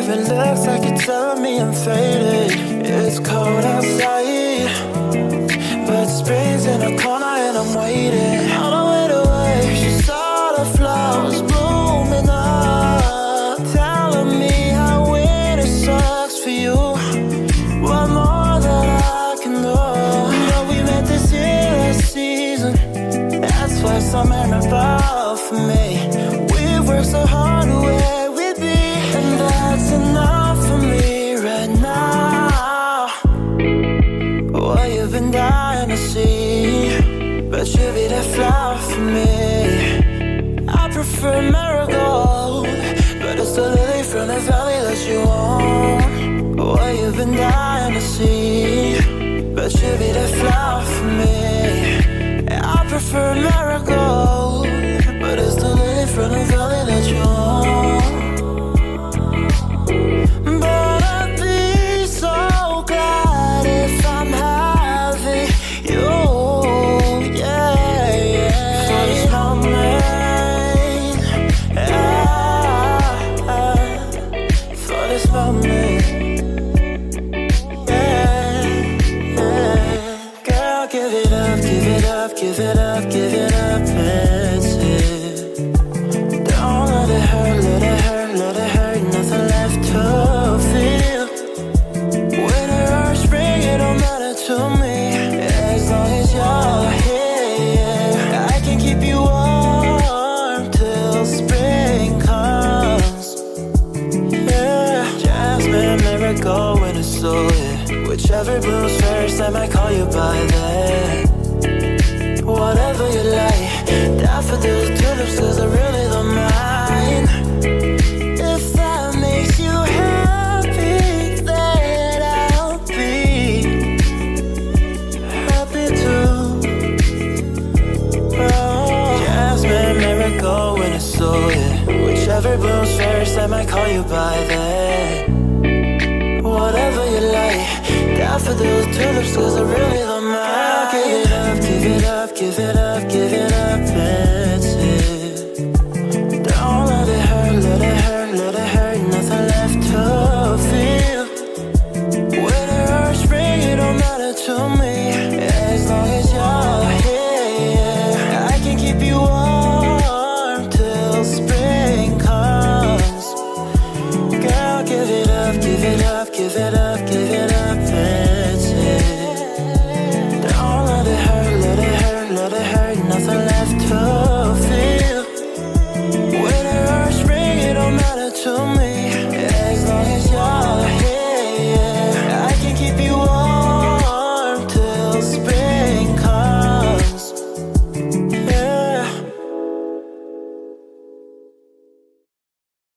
It looks like you're telling me I'm faded. It's cold outside, but spring's in the corner and I'm waiting. On the way to wait, she saw the flowers blooming up, telling me how winter sucks for you. What more that I can do? You know we met this year last season. That's why it's so memorable for me. We worked so hard to where we be, and that's enough for me right now. What you've been dying to see, but you be that flower for me. I prefer marigold, but it's the lily from the valley that you want. What you've been dying to see, but you be that flower for me. I prefer marigold, but it's the lily from the valley that you want. But I'd be so glad if I'm having you, yeah, yeah. For this moment, for this moment, yeah, yeah. Girl, give it up, give it up, give it up, give it up, that's it. Don't let it hurt, let it hurt, let it hurt, nothing left to feel. Winter or spring, it don't matter to me, as long as you're here. I can keep you warm till spring comes. Yeah, jasmine, marigold, winter, so yeah. Whichever blooms first, I might call you by that. Whatever you like, daffodils, tulips, cause I really don't mind. If that makes you happy, then I'll be happy too. Oh, jasmine, marigold, winter, so yeah. Whichever blooms first, I might call you by that. Whatever you like, daffodils, tulips, cause I really don't mind. Give it up, give it up, give it up, give it up, that's it. Don't let it hurt, let it hurt, let it hurt, nothing left to feel. Winter or spring, it don't matter to me, as long as you're here. I can keep you warm till spring comes. Girl, give it up, give it up, give it up, give it up, that's it. Don't let it hurt, let it hurt, let it hurt, nothing left to feel. Winter or spring, it don't matter to me.